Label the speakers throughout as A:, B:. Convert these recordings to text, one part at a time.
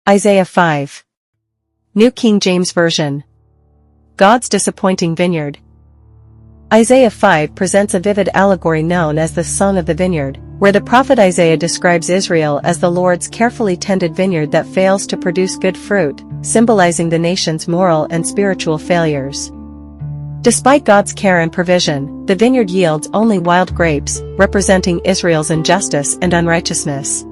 A: Isaiah 5. New King James Version. God's disappointing vineyard. Isaiah 5 presents a vivid allegory known as the Song of the Vineyard, where the prophet Isaiah describes Israel as the Lord's carefully tended vineyard that fails to produce good fruit, symbolizing the nation's moral and spiritual failures. Despite God's care and provision, the vineyard yields only wild grapes, representing Israel's injustice and unrighteousness.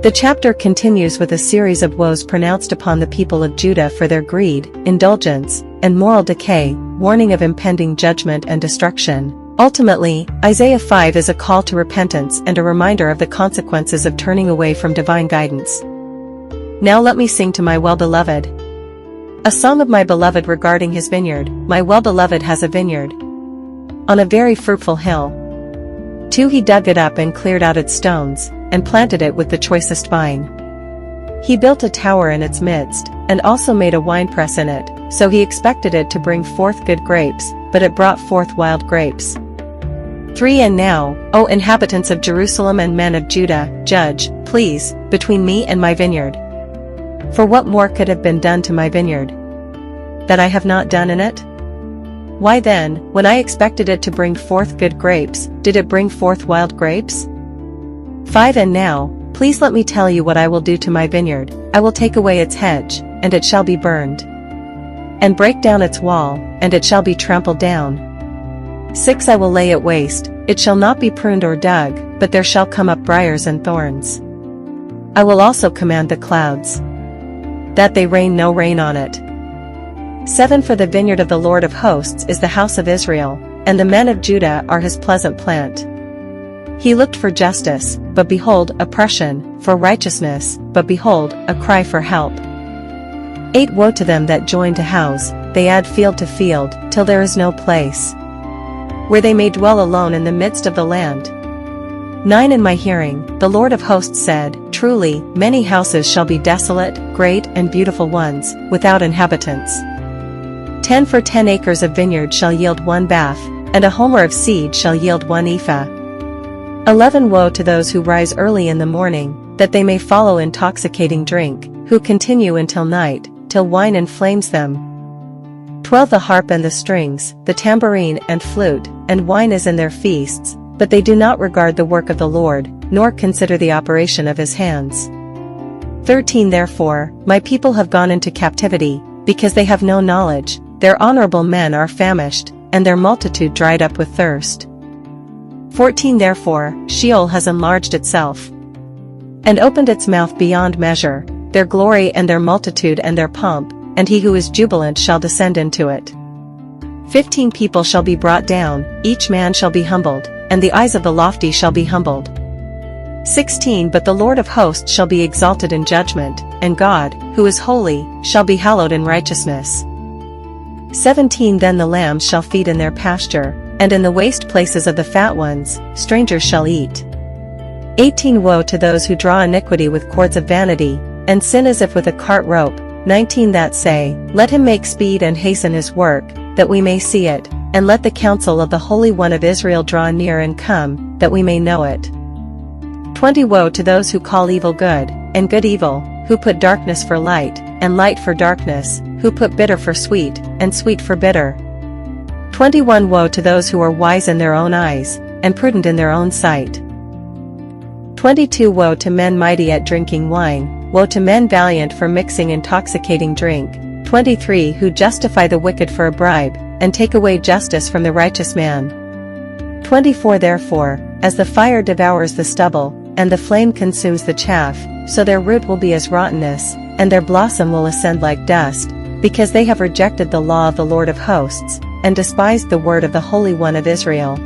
A: The chapter continues with a series of woes pronounced upon the people of Judah for their greed, indulgence, and moral decay, warning of impending judgment and destruction. Ultimately, Isaiah 5 is a call to repentance and a reminder of the consequences of turning away from divine guidance. Now let me sing to my well-beloved. A song of my beloved regarding his vineyard. My well-beloved has a vineyard on a very fruitful hill. 2 He dug it up and cleared out its stones, and planted it with the choicest vine. He built a tower in its midst, and also made a winepress in it, so he expected it to bring forth good grapes, but it brought forth wild grapes. 3 And now, O inhabitants of Jerusalem and men of Judah, judge, please, between me and my vineyard. For what more could have been done to my vineyard that I have not done in it? Why then, when I expected it to bring forth good grapes, did it bring forth wild grapes? 5 And now, please let me tell you what I will do to my vineyard. I will take away its hedge, and it shall be burned, and break down its wall, and it shall be trampled down. 6 I will lay it waste, it shall not be pruned or dug, but there shall come up briars and thorns. I will also command the clouds, that they rain no rain on it. 7 For the vineyard of the Lord of hosts is the house of Israel, and the men of Judah are his pleasant plant. He looked for justice, but behold, oppression, for righteousness, but behold, a cry for help. 8 Woe to them that join to house, they add field to field, till there is no place where they may dwell alone in the midst of the land. 9 In my hearing, the Lord of hosts said, Truly, many houses shall be desolate, great and beautiful ones, without inhabitants. 10 For 10 acres of vineyard shall yield 1 bath, and a homer of seed shall yield 1 ephah. 11 Woe to those who rise early in the morning, that they may follow intoxicating drink, who continue until night, till wine inflames them. 12 The harp and the strings, the tambourine and flute, and wine is in their feasts, but they do not regard the work of the Lord, nor consider the operation of his hands. 13 Therefore, my people have gone into captivity, because they have no knowledge, their honorable men are famished, and their multitude dried up with thirst. 14 Therefore, Sheol has enlarged itself, and opened its mouth beyond measure, their glory and their multitude and their pomp, and he who is jubilant shall descend into it. 15 People shall be brought down, each man shall be humbled, and the eyes of the lofty shall be humbled. 16 But the Lord of hosts shall be exalted in judgment, and God, who is holy, shall be hallowed in righteousness. 17 Then the lambs shall feed in their pasture, and in the waste places of the fat ones, strangers shall eat. 18 Woe to those who draw iniquity with cords of vanity, and sin as if with a cart rope. 19 That say, Let him make speed and hasten his work, that we may see it, and let the counsel of the Holy One of Israel draw near and come, that we may know it. 20 Woe to those who call evil good, and good evil, who put darkness for light, and light for darkness, who put bitter for sweet, and sweet for bitter. 21 Woe to those who are wise in their own eyes, and prudent in their own sight. 22 Woe to men mighty at drinking wine, woe to men valiant for mixing intoxicating drink. 23 Who justify the wicked for a bribe, and take away justice from the righteous man. 24 Therefore, as the fire devours the stubble, and the flame consumes the chaff, so their root will be as rottenness, and their blossom will ascend like dust, because they have rejected the law of the Lord of hosts, and despised the word of the Holy One of Israel.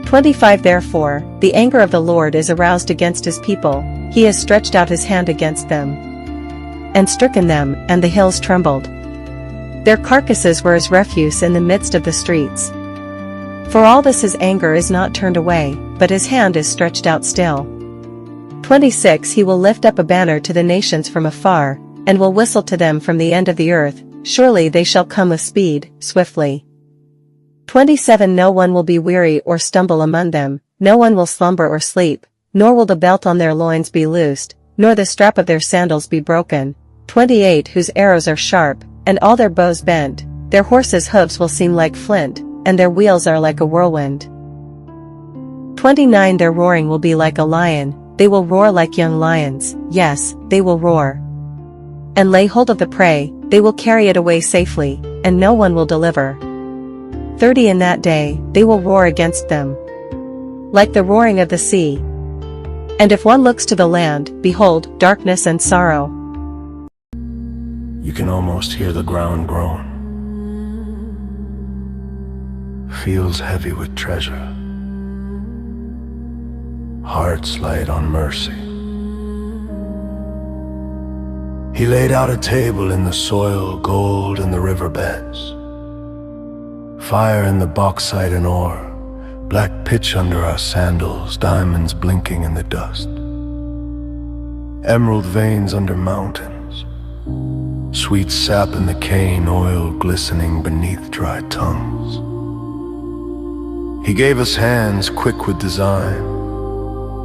A: 25 Therefore, the anger of the Lord is aroused against his people, he has stretched out his hand against them, and stricken them, and the hills trembled. Their carcasses were as refuse in the midst of the streets. For all this his anger is not turned away, but his hand is stretched out still. 26 He will lift up a banner to the nations from afar, and will whistle to them from the end of the earth, surely they shall come with speed, swiftly. 27 No one will be weary or stumble among them, no one will slumber or sleep, nor will the belt on their loins be loosed, nor the strap of their sandals be broken. 28 Whose arrows are sharp, and all their bows bent, their horses' hooves will seem like flint, and their wheels are like a whirlwind. 29 Their roaring will be like a lion, they will roar like young lions, yes, they will roar. And lay hold of the prey, they will carry it away safely, and no one will deliver. 30 In that day, they will roar against them, like the roaring of the sea. And if one looks to the land, behold, darkness and sorrow.
B: You can almost hear the ground groan. Feels heavy with treasure. Hearts light on mercy. He laid out a table in the soil, gold in the riverbeds, fire in the bauxite and ore, black pitch under our sandals, diamonds blinking in the dust, emerald veins under mountains, sweet sap in the cane, oil glistening beneath dry tongues. He gave us hands quick with design,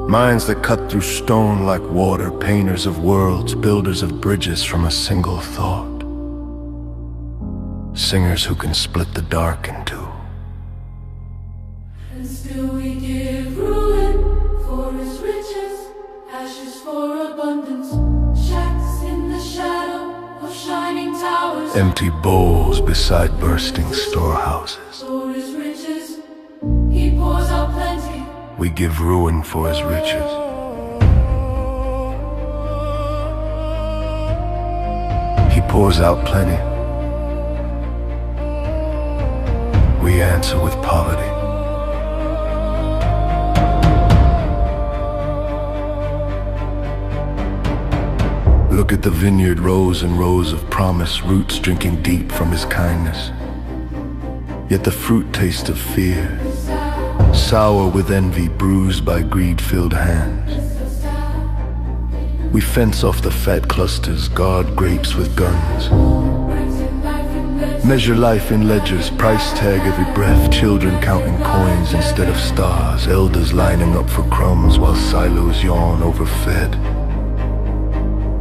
B: minds that cut through stone like water, painters of worlds, builders of bridges from a single thought, singers who can split the dark in two.
C: And still we give ruin for his riches, ashes for abundance, shacks in the shadow of shining towers,
B: Empty bowls beside bursting storehouses.
C: for his riches, he pours out plenty.
B: We give ruin for his riches. He pours out plenty. We answer with poverty. Look at the vineyard, rows and rows of promise, roots drinking deep from his kindness. Yet the fruit tastes of fear, sour with envy, bruised by greed-filled hands. We fence off the fat clusters, guard grapes with guns, measure life in ledgers, price tag every breath, children counting coins instead of stars, elders lining up for crumbs while silos yawn overfed,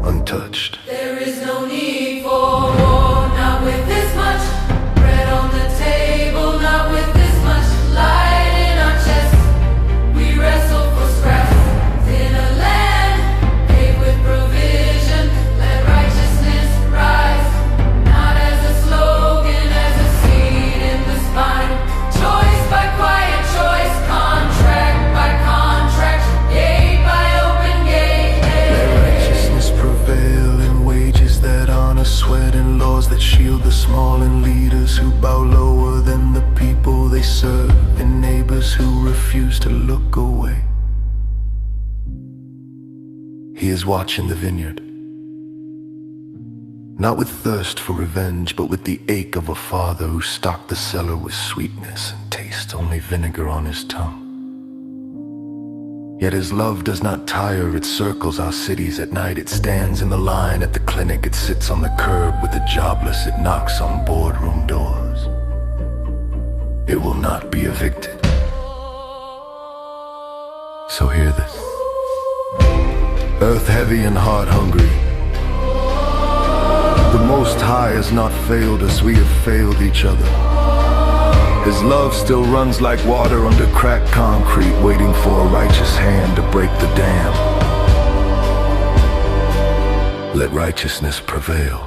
B: untouched.
C: There is no need for war, not with this much bread on the table, not with this much light in our chests. We wrestle for scraps in a land paved with provision. Let righteousness rise, not as a slogan, as a seed in the spine. Choice by quiet choice, contract by contract, gate by open gate.
B: Let righteousness prevail in wages that honor sweat, and laws that shield the small, and leaders who bow lower than the people they serve, and neighbors who refuse to look away. He is watching the vineyard, not with thirst for revenge, but with the ache of a father who stocked the cellar with sweetness and tastes only vinegar on his tongue. Yet his love does not tire, it circles our cities at night, it stands in the line at the clinic, it sits on the curb with the jobless, it knocks on boardroom doors. It will not be evicted. So hear this. Earth heavy and heart hungry, the Most High has not failed us, we have failed each other. His love still runs like water under cracked concrete, waiting for a righteous hand to break the dam. Let righteousness prevail.